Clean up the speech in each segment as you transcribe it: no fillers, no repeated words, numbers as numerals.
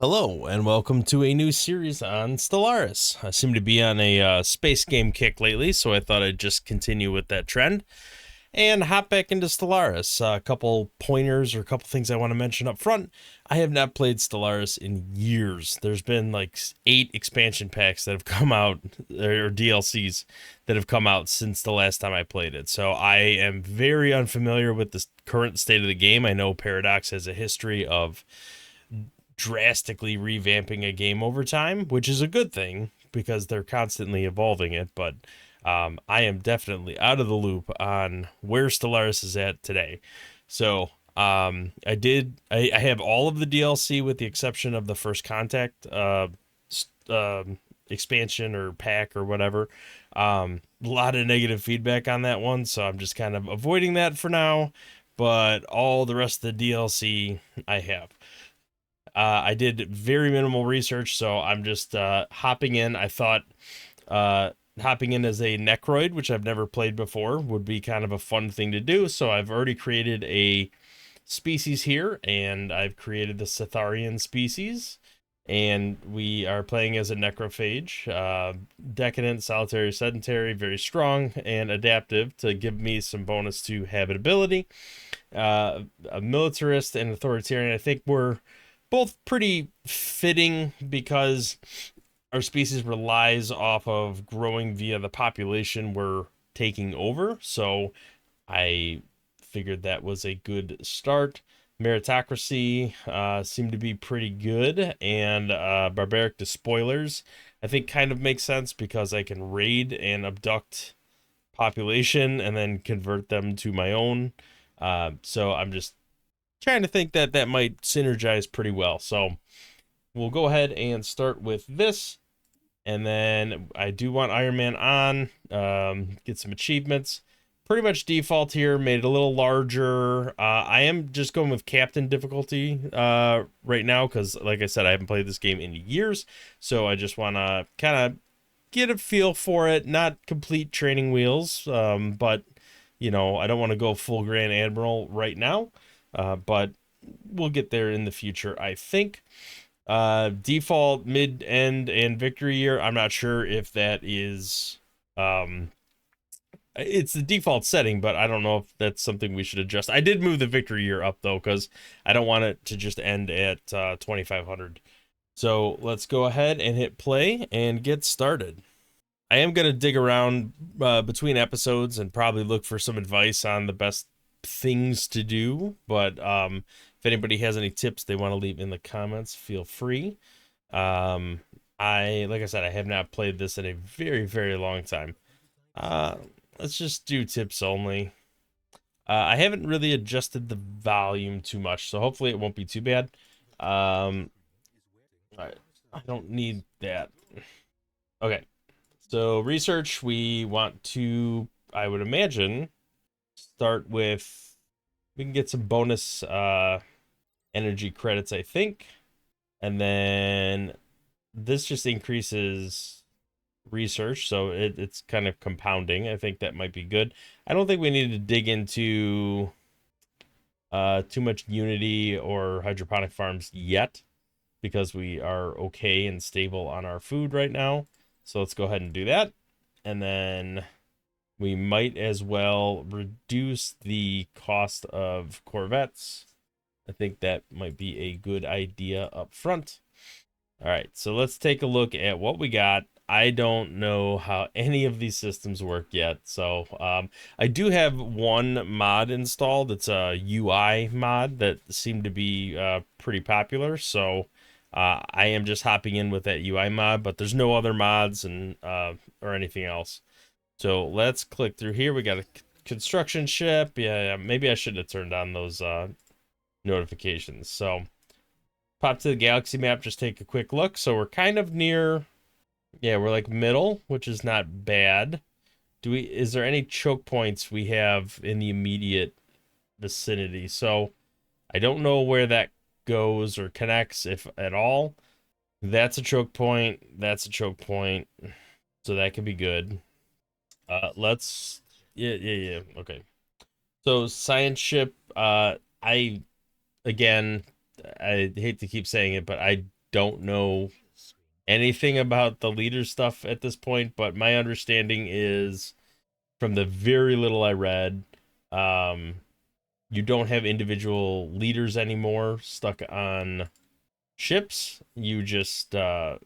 Hello, and welcome to a new series on Stellaris. I seem to be on a space game kick lately, so I thought I'd just continue with that trend and hop back into Stellaris. A couple pointers or a couple things I want to mention up front. I have not played Stellaris in years. There's been like 8 expansion packs that have come out, or DLCs that have come out since the last time I played it. So I am very unfamiliar with the current state of the game. I know Paradox has a history of drastically revamping a game over time, which is a good thing because they're constantly evolving it. But I am definitely out of the loop on where Stellaris is at today. So I have all of the DLC with the exception of the First Contact expansion or pack or whatever. A lot of negative feedback on that one, so I'm just kind of avoiding that for now. But all the rest of the DLC I have. I did very minimal research, so I'm just hopping in. I thought hopping in as a Necroid, which I've never played before, would be kind of a fun thing to do. So I've already created a species here, and I've created the Catharian species. And we are playing as a Necrophage, decadent, solitary, sedentary, very strong, and adaptive to give me some bonus to habitability. A militarist and authoritarian. I think we're both pretty fitting because our species relies off of growing via the population we're taking over. So I figured that was a good start. Meritocracy seemed to be pretty good, and Barbaric Despoilers I think kind of makes sense because I can raid and abduct population and then convert them to my own. So I'm just trying to think that that might synergize pretty well. So we'll go ahead and start with this. And then I do want Iron Man on, get some achievements. Pretty much default here, made it a little larger. I am just going with Captain difficulty right now because, like I said, I haven't played this game in years. So I just want to kind of get a feel for it. Not complete training wheels, but, you know, I don't want to go full Grand Admiral right now. But we'll get there in the future, I think. Default, mid, end, and victory year. I'm not sure if that is... it's the default setting, but I don't know if that's something we should adjust. I did move the victory year up, though, because I don't want it to just end at 2,500. So let's go ahead and hit play and get started. I am going to dig around between episodes and probably look for some advice on the best things to do, but if anybody has any tips they want to leave in the comments, feel free. Like I said, I have not played this in a very, very long time. Let's just do tips only. I haven't really adjusted the volume too much, so hopefully it won't be too bad. I don't need that. Okay, so research, we want to, I would imagine, start with, we can get some bonus energy credits, I think. And then this just increases research, so it's kind of compounding. I think that might be good. I don't think we need to dig into too much Unity or hydroponic farms yet because we are okay and stable on our food right now. So let's go ahead and do that. And then we might as well reduce the cost of Corvettes. I think that might be a good idea up front. All right, so let's take a look at what we got. I don't know how any of these systems work yet. So I do have one mod installed. It's a UI mod that seemed to be pretty popular. So I am just hopping in with that UI mod, but there's no other mods and or anything else. So let's click through here. We got a construction ship. Yeah, maybe I should have turned on those notifications. So pop to the galaxy map, just take a quick look. So we're kind of near, yeah, we're like middle, which is not bad. Is there any choke points we have in the immediate vicinity? So I don't know where that goes or connects, if at all. That's a choke point. That's a choke point. So that could be good. Yeah. Okay. So science ship, again, I hate to keep saying it, but I don't know anything about the leader stuff at this point, but my understanding is from the very little I read, you don't have individual leaders anymore stuck on ships. You just on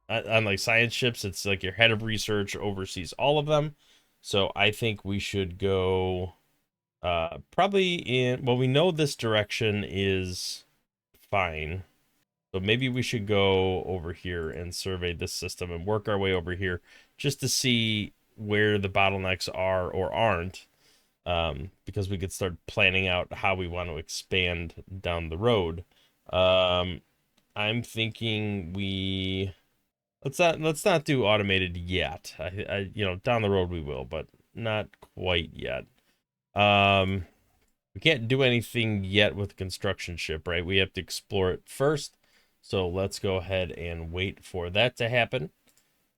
like science ships, it's like your head of research oversees all of them. So I think we should go probably in, well, we know this direction is fine. So maybe we should go over here and survey this system and work our way over here just to see where the bottlenecks are or aren't. Because we could start planning out how we want to expand down the road. I'm thinking let's not do automated yet. I down the road we will, but not quite yet. We can't do anything yet with the construction ship, right? We have to explore it first. So let's go ahead and wait for that to happen.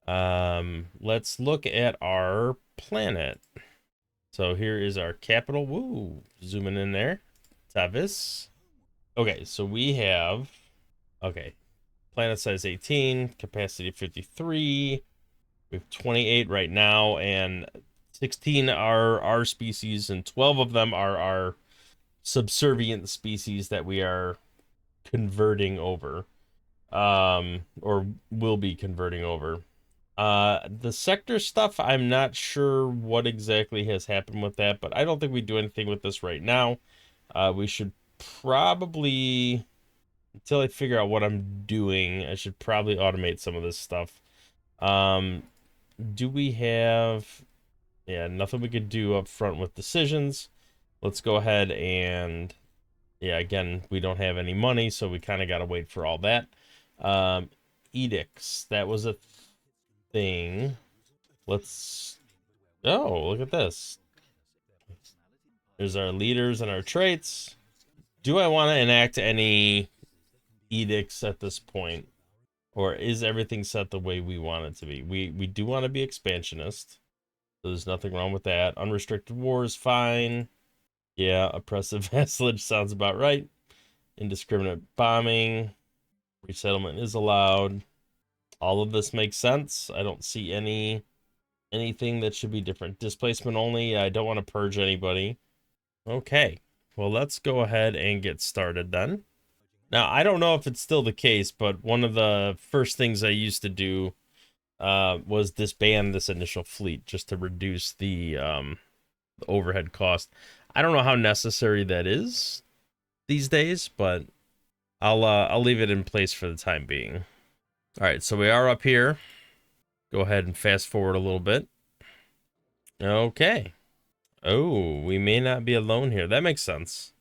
Let's look at our planet. So here is our capital. Woo, zooming in there. Tavis. Okay, so we have, planet size 18, capacity 53. We have 28 right now, and 16 are our species, and 12 of them are our subservient species that we are converting over, or will be converting over. The sector stuff, I'm not sure what exactly has happened with that, but I don't think we do anything with this right now. We should probably, until I figure out what I'm doing, I should probably automate some of this stuff. Do we have, yeah, nothing we could do up front with decisions. Let's go ahead and, yeah, again, we don't have any money, so we kind of got to wait for all that. Edicts, that was a thing. Let's, oh, look at this. There's our leaders and our traits. Do I want to enact any edicts at this point? Or is everything set the way we want it to be? We do want to be expansionist. So there's nothing wrong with that. Unrestricted war is fine. Yeah, oppressive vassalage sounds about right. Indiscriminate bombing. Resettlement is allowed. All of this makes sense. I don't see anything that should be different. Displacement only. I don't want to purge anybody. Okay. Well, let's go ahead and get started then. Now, I don't know if it's still the case, but one of the first things I used to do was disband this initial fleet just to reduce the overhead cost. I don't know how necessary that is these days, but I'll leave it in place for the time being. All right, so we are up here. Go ahead and fast forward a little bit. Okay. Oh, we may not be alone here. That makes sense.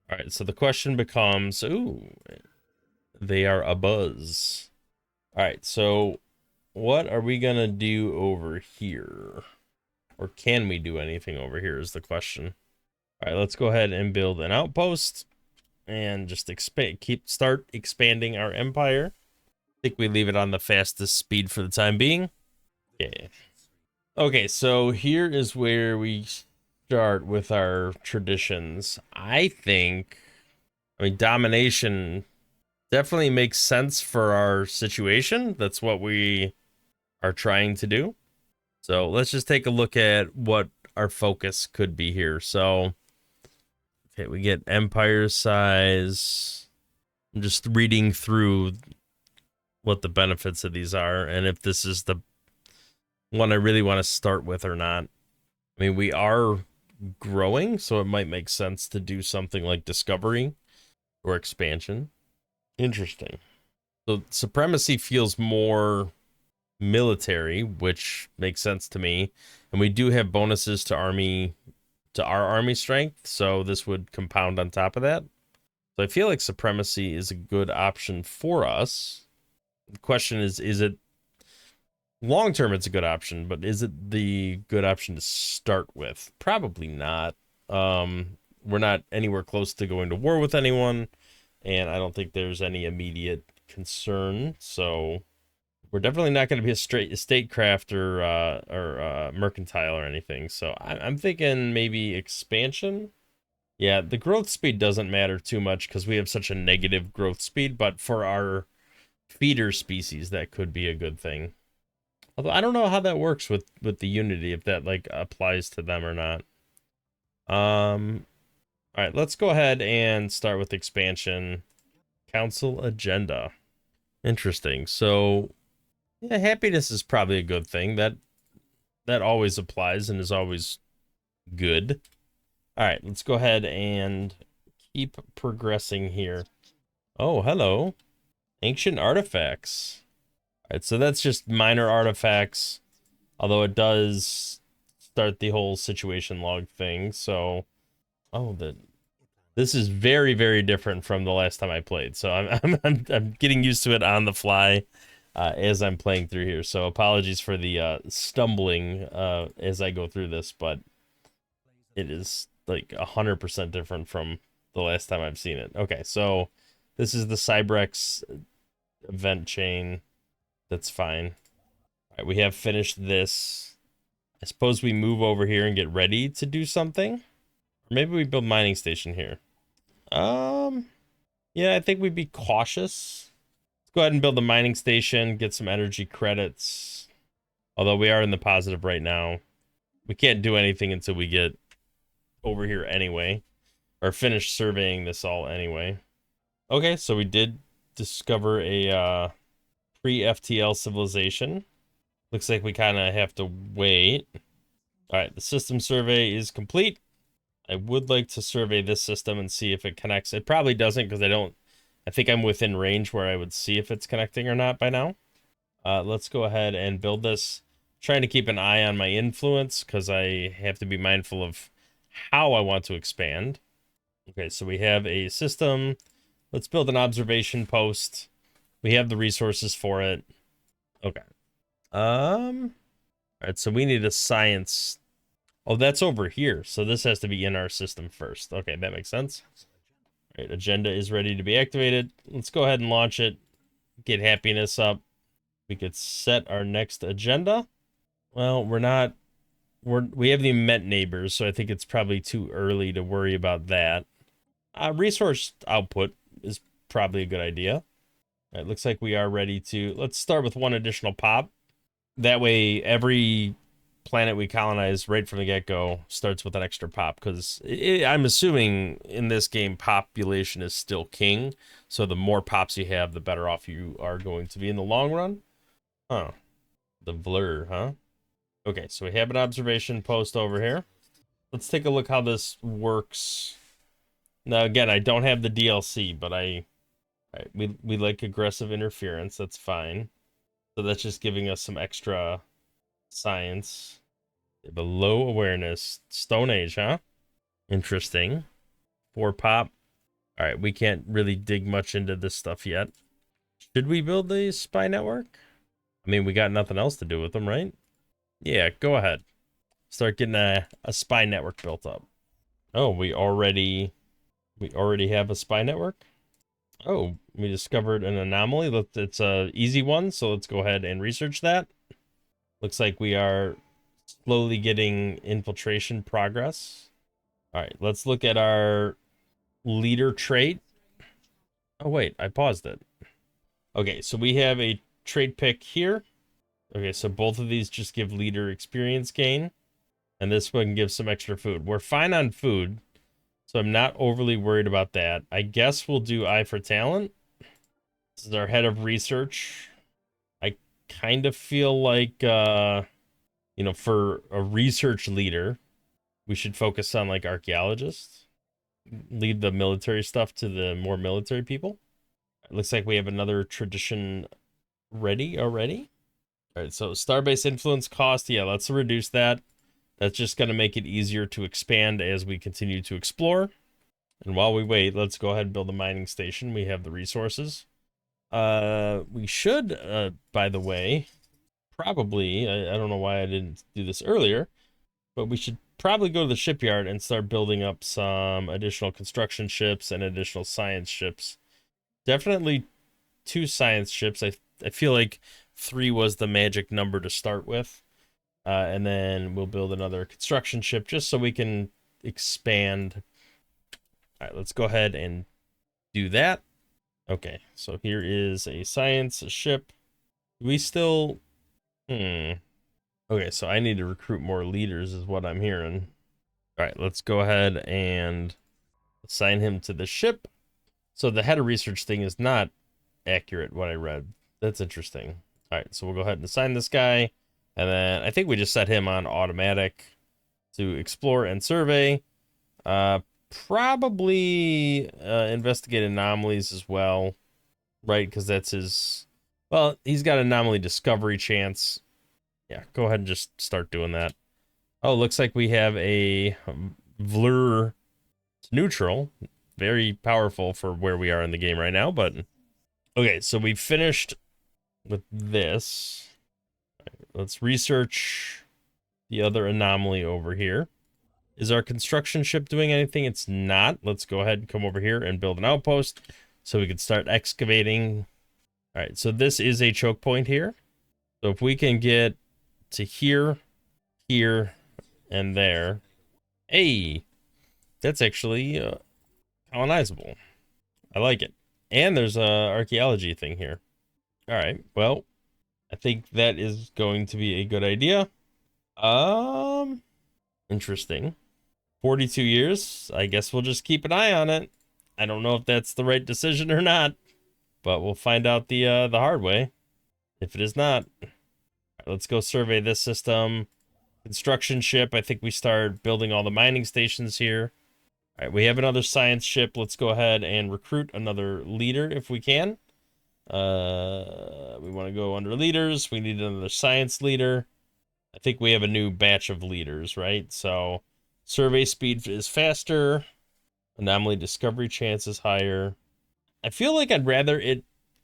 All right, so the question becomes, ooh, they are abuzz. All right, so what are we gonna do over here? Or can we do anything over here is the question. All right, let's go ahead and build an outpost and just start expanding our empire. I think we leave it on the fastest speed for the time being. Okay. Okay, so here is where we start with our traditions. I mean, domination definitely makes sense for our situation. That's what we are trying to do. So let's just take a look at what our focus could be here. So, okay, we get empire size. I'm just reading through what the benefits of these are and if this is the one I really want to start with or not. I mean, we are growing, so it might make sense to do something like discovery or expansion. Interesting. So supremacy feels more military, which makes sense to me. And we do have bonuses to our army strength, so this would compound on top of that. So I feel like supremacy is a good option for us. The question is it long term? It's a good option, but is it the good option to start with? Probably not. We're not anywhere close to going to war with anyone, and I don't think there's any immediate concern. So we're definitely not going to be a statecraft or mercantile or anything. So I'm thinking maybe expansion. Yeah, the growth speed doesn't matter too much because we have such a negative growth speed, but for our feeder species, that could be a good thing. Although I don't know how that works with the Unity, if that like applies to them or not. All right, let's go ahead and start with expansion. Council agenda. Interesting. So, yeah, happiness is probably a good thing. That always applies and is always good. All right, let's go ahead and keep progressing here. Oh, hello. Ancient artifacts. All right, so that's just minor artifacts, although it does start the whole situation log thing. So, oh, this is very, very different from the last time I played. So I'm getting used to it on the fly as I'm playing through here. So apologies for the stumbling as I go through this, but it is like 100% different from the last time I've seen it. Okay, so this is the Cybrex event chain. That's fine. All right, we have finished this. I suppose we move over here and get ready to do something. Or maybe we build mining station here. Yeah, I think we'd be cautious. Let's go ahead and build the mining station, get some energy credits. Although we are in the positive right now. We can't do anything until we get over here anyway. Or finish surveying this all anyway. Okay, so we did discover a pre-FTL civilization. Looks like we kind of have to wait. All right, the system survey is complete. I would like to survey this system and see if it connects. It probably doesn't because I think I'm within range where I would see if it's connecting or not by now. Let's go ahead and build this. Trying to keep an eye on my influence because I have to be mindful of how I want to expand. Okay, so we have a system. Let's build an observation post. We have the resources for it. Okay. All right, so we need a science. Oh, that's over here. So this has to be in our system first. Okay, that makes sense. All right, agenda is ready to be activated. Let's go ahead and launch it. Get happiness up. We could set our next agenda. Well, we have the Met neighbors, so I think it's probably too early to worry about that. Resource output is probably a good idea. All right, looks like we are ready to. Let's start with one additional pop. That way, every planet we colonize right from the get-go starts with an extra pop, because I'm assuming in this game population is still king, so the more pops you have, the better off you are going to be in the long run. Huh. The blur, huh? Okay, so we have an observation post over here. Let's take a look how this works. Now, again, I don't have the DLC, but we like aggressive interference. That's fine. So that's just giving us some extra science. The low awareness. Stone Age, huh? Interesting. 4 pop. All right, we can't really dig much into this stuff yet. Should we build the spy network? I mean, we got nothing else to do with them, right? Yeah, go ahead. Start getting a spy network built up. Oh, we already have a spy network? Oh, we discovered an anomaly. It's a easy one, so let's go ahead and research that. Looks like we are slowly getting infiltration progress. All right, let's look at our leader trait. Oh, wait, I paused it. Okay, so we have a trait pick here. Okay, so both of these just give leader experience gain. And this one gives some extra food. We're fine on food, so I'm not overly worried about that. I guess we'll do eye for talent. This is our head of research. I kind of feel like, for a research leader, we should focus on like archaeologists. Leave the military stuff to the more military people. It looks like we have another tradition ready already. All right, so starbase influence cost. Yeah, let's reduce that. That's just going to make it easier to expand as we continue to explore. And while we wait, let's go ahead and build a mining station. We have the resources. We should, by the way, probably, I don't know why I didn't do this earlier, but we should probably go to the shipyard and start building up some additional construction ships and additional science ships. Definitely 2 science ships. I feel like 3 was the magic number to start with. And then we'll build another construction ship just so we can expand. All right, let's go ahead and do that. Okay, so here is a science ship. We still... Hmm. Okay, so I need to recruit more leaders is what I'm hearing. All right, let's go ahead and assign him to the ship. So the head of research thing is not accurate, what I read. That's interesting. All right, so we'll go ahead and assign this guy. And then I think we just set him on automatic to explore and survey. Probably investigate anomalies as well, right? Because that's his... Well, he's got anomaly discovery chance. Yeah, go ahead and just start doing that. Oh, looks like we have a Vlur neutral. Very powerful for where we are in the game right now, but... Okay, so we finished with this. Let's research the other anomaly over here. Is our construction ship doing anything? It's not. Let's go ahead and come over here and build an outpost so we can start excavating. All right, so this is a choke point here. So if we can get to here, here, and there. Hey, that's actually colonizable. I like it. And there's a archaeology thing here. All right, well, I think that is going to be a good idea. Interesting. 42 years. I guess we'll just keep an eye on it. I don't know if that's the right decision or not, but we'll find out the hard way. If it is not, let's go survey this system. Construction ship. I think we start building all the mining stations here. All right, we have another science ship. Let's go ahead and recruit another leader if we can. We want to go under leaders. We need another science leader. I think we have a new batch of leaders, right? So survey speed is faster. Anomaly discovery chance is higher. I feel like I'd rather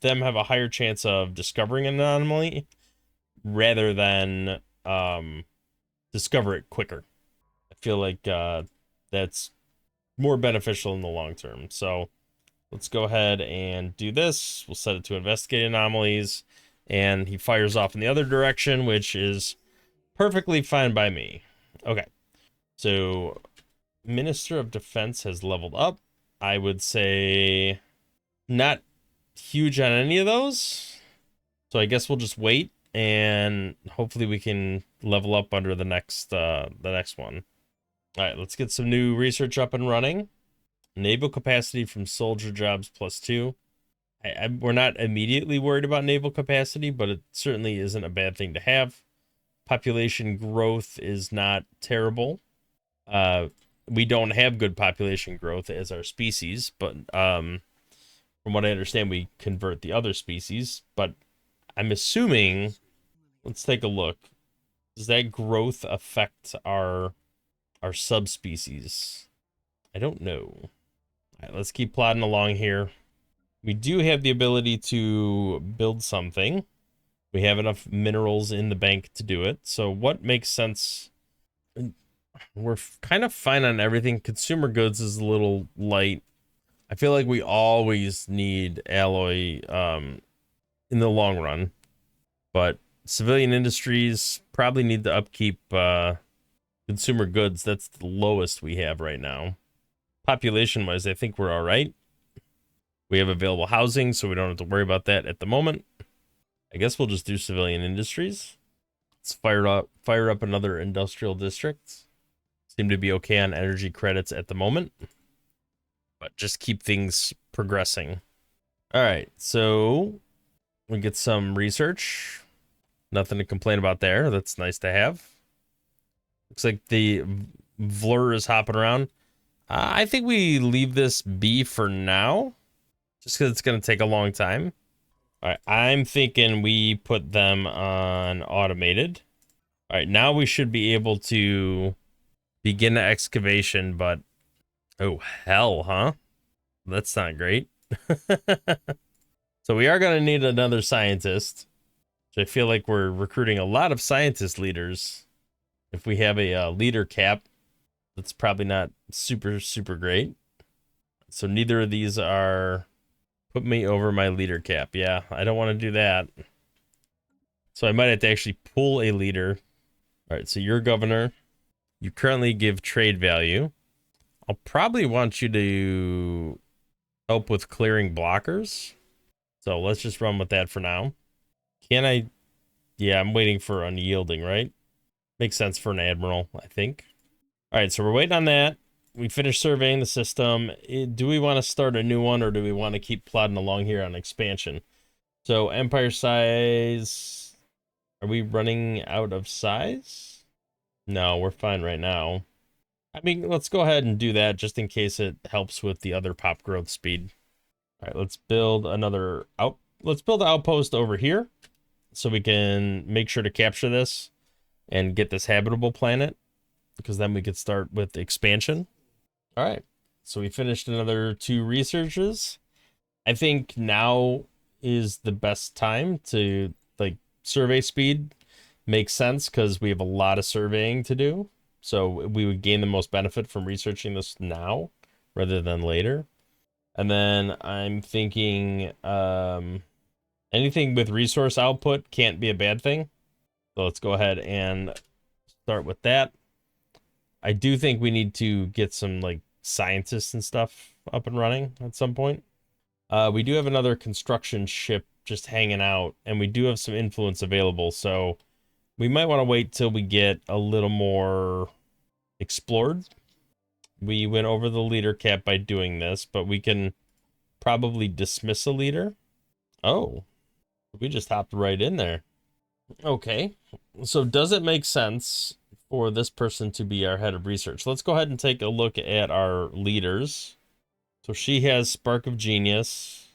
them have a higher chance of discovering an anomaly rather than discover it quicker. I feel like that's more beneficial in the long term. So let's go ahead and do this. We'll set it to investigate anomalies, and he fires off in the other direction, which is perfectly fine by me. Okay, so Minister of Defense has leveled up. I would say not huge on any of those. So I guess we'll just wait, and hopefully we can level up under the next one. All right, let's get some new research up and running. Naval capacity from soldier jobs +2. We're not immediately worried about naval capacity, but it certainly isn't a bad thing to have. Population growth is not terrible. We don't have good population growth as our species, but from what I understand, we convert the other species. But I'm assuming, let's take a look. Does that growth affect our subspecies? I don't know. All right, let's keep plodding along here. We do have the ability to build something. We have enough minerals in the bank to do it. So what makes sense? We're kind of fine on everything. Consumer goods is a little light. I feel like we always need alloy in the long run. But civilian industries probably need to upkeep consumer goods. That's the lowest we have right now. Population-wise, I think we're all right. We have available housing, so we don't have to worry about that at the moment. I guess we'll just do civilian industries. Let's fire up another industrial district. Seem to be okay on energy credits at the moment, but just keep things progressing. All right, so we get some research. Nothing to complain about there. That's nice to have. Looks like the Vlur is hopping around. I think we leave this be for now, just because it's going to take a long time. All right, I'm thinking we put them on automated. All right, now we should be able to begin the excavation, but oh, hell, huh? That's not great. So we are going to need another scientist. So I feel like we're recruiting a lot of scientist leaders. If we have a leader cap, that's probably not super great. So neither of these are... Put me over my leader cap. Yeah, I don't want to do that. So I might have to actually pull a leader. All right, so you're governor. You currently give trade value. I'll probably want you to help with clearing blockers. So let's just run with that for now. Can I? Yeah, I'm waiting for unyielding, right? Makes sense for an admiral, I think. All right, so we're waiting on that. We finished surveying the system. Do we want to start a new one, or do we want to keep plodding along here on expansion? So empire size, are we running out of size? No, we're fine right now. I mean, let's go ahead and do that just in case it helps with the other pop growth speed. All right, let's build another let's build an outpost over here so we can make sure to capture this and get this habitable planet, because then we could start with expansion. All right, so we finished another 2 researches. I think now is the best time to, like, survey speed makes sense because we have a lot of surveying to do. So we would gain the most benefit from researching this now rather than later. And then I'm thinking anything with resource output can't be a bad thing. So let's go ahead and start with that. I do think we need to get some, like, scientists and stuff up and running at some point. We do have another construction ship just hanging out, and we do have some influence available, so we might want to wait till we get a little more explored. We went over the leader cap by doing this, but we can probably dismiss a leader. Oh, we just hopped right in there. Okay, so does it make sense for this person to be our head of research? Let's go ahead and take a look at our leaders. So she has Spark of Genius.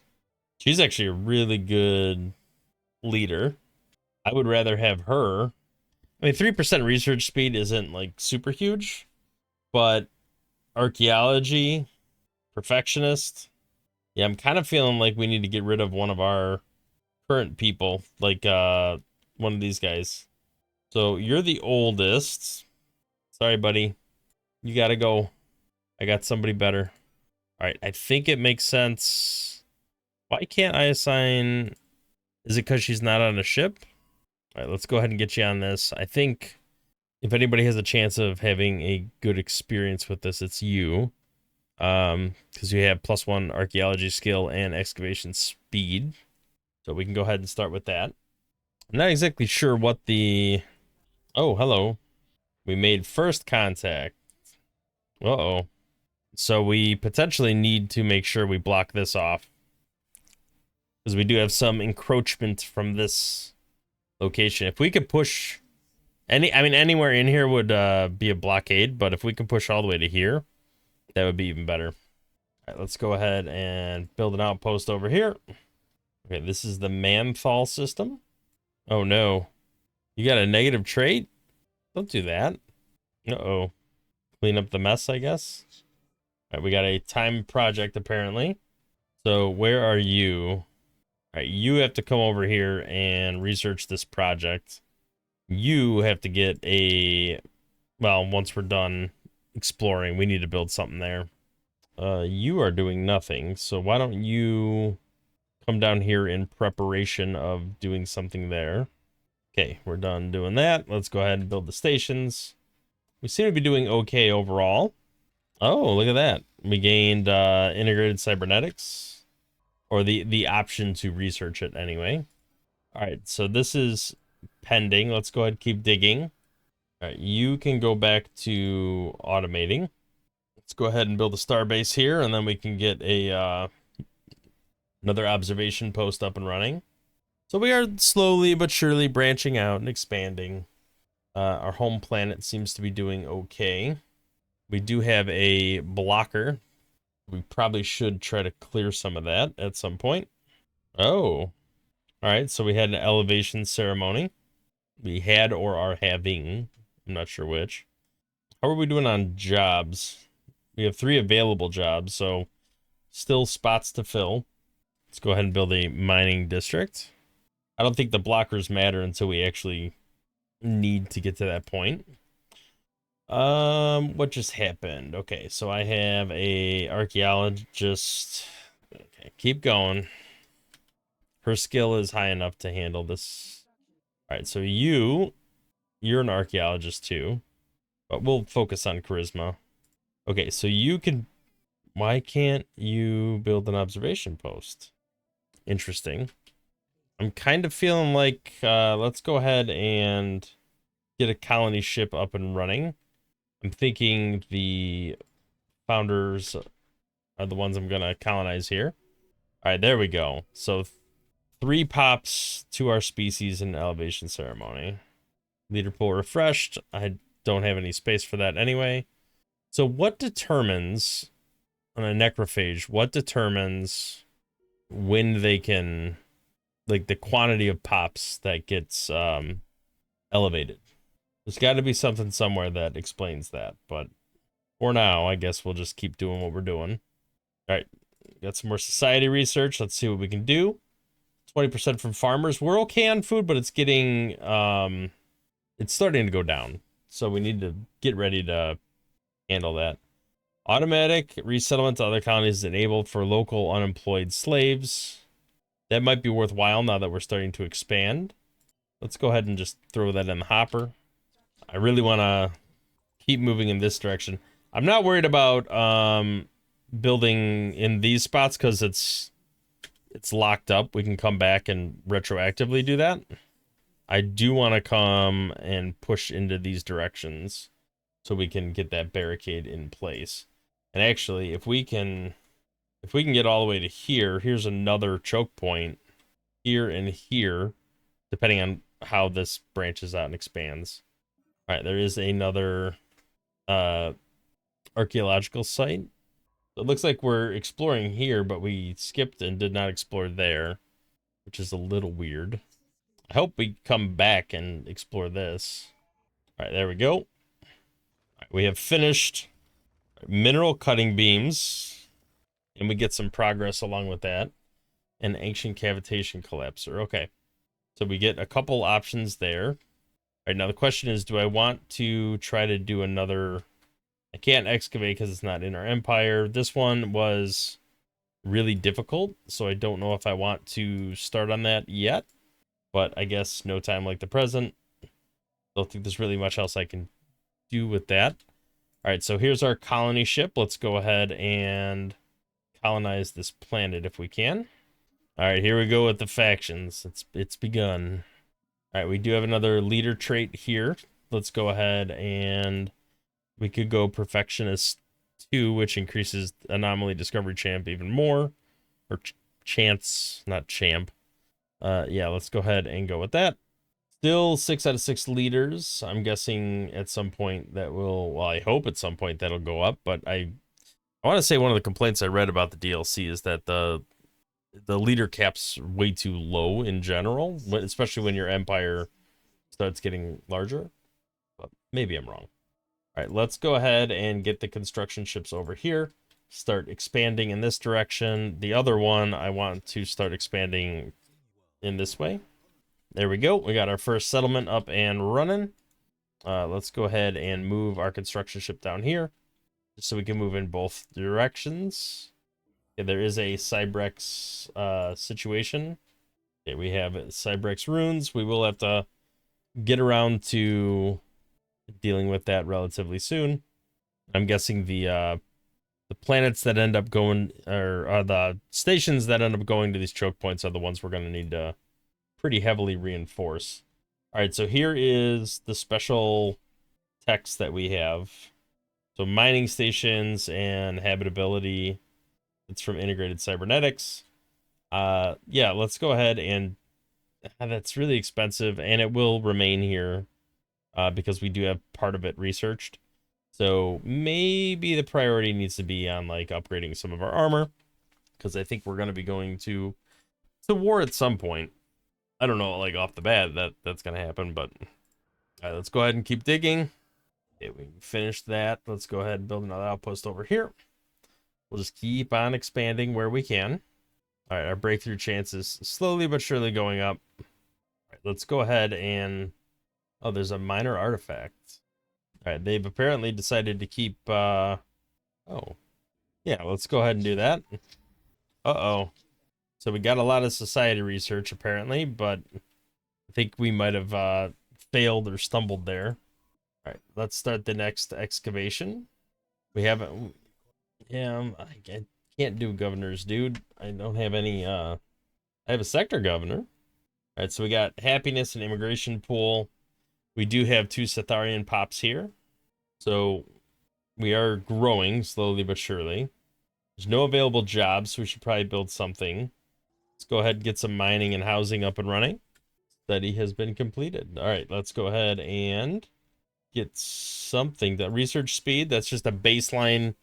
She's actually a really good leader. I would rather have her. I mean, 3% research speed isn't, like, super huge, but archaeology, perfectionist. Yeah, I'm kind of feeling like we need to get rid of one of our current people, like one of these guys. So you're the oldest. Sorry, buddy. You gotta go. I got somebody better. All right, I think it makes sense. Why can't I assign? Is it because she's not on a ship? All right, let's go ahead and get you on this. I think if anybody has a chance of having a good experience with this, it's you. Because you have +1 archaeology skill and excavation speed. So we can go ahead and start with that. I'm not exactly sure what the... Oh, hello. We made first contact. Uh-oh. So we potentially need to make sure we block this off, because we do have some encroachment from this location. If we could push anywhere in here would be a blockade, but if we can push all the way to here, that would be even better. All right, let's go ahead and build an outpost over here. Okay, this is the Manthal system. Oh no. You got a negative trait? Don't do that. Uh-oh. Clean up the mess, I guess. All right, we got a time project apparently. So where are you? All right, you have to come over here and research this project. You have to get a... Well, once we're done exploring, we need to build something there. You are doing nothing, so why don't you come down here in preparation of doing something there. Okay, we're done doing that. Let's go ahead and build the stations. We seem to be doing okay overall. Oh, look at that. We gained integrated cybernetics, or the option to research it anyway. All right, so this is pending. Let's go ahead and keep digging. All right, you can go back to automating. Let's go ahead and build a starbase here, and then we can get a another observation post up and running. So we are slowly but surely branching out and expanding. Our home planet seems to be doing okay. We do have a blocker. We probably should try to clear some of that at some point. Oh, all right. So we had an elevation ceremony. We had or are having. I'm not sure which. How are we doing on jobs? We have 3 available jobs, so still spots to fill. Let's go ahead and build a mining district. I don't think the blockers matter until we actually need to get to that point. What just happened? Okay, so I have a archaeologist. Okay, keep going. Her skill is high enough to handle this. All right, so you're an archaeologist too, but we'll focus on charisma. Okay, so you can Why can't you build an observation post? Interesting. I'm kind of feeling like let's go ahead and get a colony ship up and running. I'm thinking the founders are the ones I'm going to colonize here. All right, there we go. So 3 pops to our species in elevation ceremony. Leader pool refreshed. I don't have any space for that anyway. So what determines, on a necrophage, what determines when they can, like the quantity of pops that gets elevated? There's got to be something somewhere that explains that, but for now, I guess we'll just keep doing what we're doing. All right, got some more society research. Let's see what we can do. 20% from farmers. We're okay on food, but it's getting, it's starting to go down. So we need to get ready to handle that. Automatic resettlement to other colonies is enabled for local unemployed slaves. That might be worthwhile now that we're starting to expand. Let's go ahead and just throw that in the hopper. I really want to keep moving in this direction. I'm not worried about building in these spots because it's locked up. We can come back and retroactively do that. I do want to come and push into these directions so we can get that barricade in place. And actually, if we can get all the way to here, here's another choke point here and here, depending on how this branches out and expands. All right, there is another archaeological site. It looks like we're exploring here, but we skipped and did not explore there, which is a little weird. I hope we come back and explore this. All right, there we go. All right, we have finished mineral cutting beams, and we get some progress along with that. An ancient cavitation collapser. Okay, so we get a couple options there. All right, now the question is, do I want to try to do another? I can't excavate because it's not in our empire. This one was really difficult, so I don't know if I want to start on that yet. But I guess no time like the present. Don't think there's really much else I can do with that. All right, so here's our colony ship. Let's go ahead and colonize this planet if we can. All right, here we go with the factions. It's begun. All right, we do have another leader trait here. Let's go ahead and we could go Perfectionist 2, which increases Anomaly Discovery Champ even more. Or Chance, not Champ. Yeah, let's go ahead and go with that. Still 6 out of 6 leaders. I'm guessing at some point that will, well, I hope at some point that'll go up, but I want to say one of the complaints I read about the DLC is that the leader cap's way too low in general, especially when your empire starts getting larger. But maybe I'm wrong. All right, let's go ahead and get the construction ships over here. Start expanding in this direction. The other one, I want to start expanding in this way. There we go. We got our first settlement up and running. Let's go ahead and move our construction ship down here just so we can move in both directions. Okay, there is a Cybrex situation. Okay, we have Cybrex runes. We will have to get around to dealing with that relatively soon. I'm guessing the planets that end up going, or the stations that end up going to these choke points are the ones we're going to need to pretty heavily reinforce. All right, so here is the special text that we have. So mining stations and habitability. It's from Integrated Cybernetics. Yeah, let's go ahead and that's really expensive, and it will remain here because we do have part of it researched. So maybe the priority needs to be on like upgrading some of our armor, because I think we're going to be going to war at some point. I don't know, like off the bat that's going to happen, but all right, let's go ahead and keep digging. Okay, we finished that. Let's go ahead and build another outpost over here. We'll just keep on expanding where we can. All right, our breakthrough chances slowly but surely going up. All right, let's go ahead and, oh, there's a minor artifact. All right, they've apparently decided to keep, oh, yeah, let's go ahead and do that. Uh-oh. So we got a lot of society research apparently, but I think we might have failed or stumbled there. All right, let's start the next excavation. We haven't Yeah, can't do governors, dude. I don't have any. I have a sector governor. All right, so we got happiness and immigration pool. We do have 2 Cetharian pops here, so we are growing slowly but surely. There's no available jobs, so we should probably build something. Let's go ahead and get some mining and housing up and running. Study has been completed. All right, let's go ahead and get something. The research speed, that's just a baseline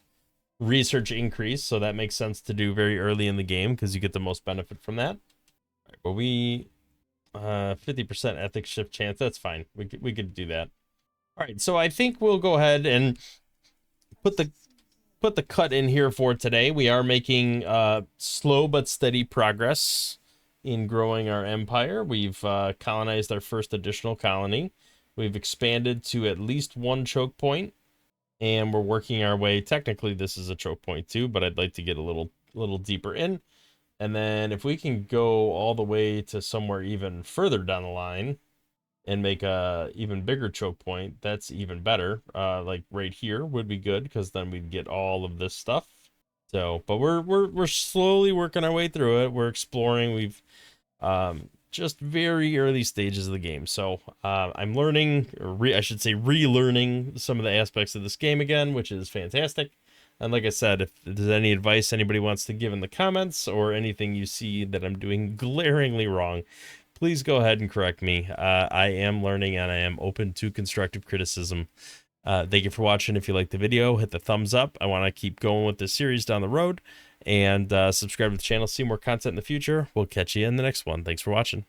research increase, so that makes sense to do very early in the game because you get the most benefit from that. All right, well, we 50% ethics shift chance. That's fine. We could do that. All right, so I think we'll go ahead and put the cut in here for today. We are making slow but steady progress in growing our empire. We've colonized our first additional colony. We've expanded to at least 1 choke point, and we're working our way. Technically, this is a choke point too, but I'd like to get a little deeper in. And then if we can go all the way to somewhere even further down the line and make a even bigger choke point, that's even better. Like right here would be good because then we'd get all of this stuff. So, but we're slowly working our way through it. We're exploring. We've just very early stages of the game. So I'm learning, or I should say relearning some of the aspects of this game again, which is fantastic. And like I said, if there's any advice anybody wants to give in the comments or anything you see that I'm doing glaringly wrong, please go ahead and correct me. I am learning and I am open to constructive criticism. Thank you for watching. If you liked the video, hit the thumbs up. I want to keep going with this series down the road. And subscribe to the channel, see more content in the future. We'll catch you in the next one. Thanks for watching.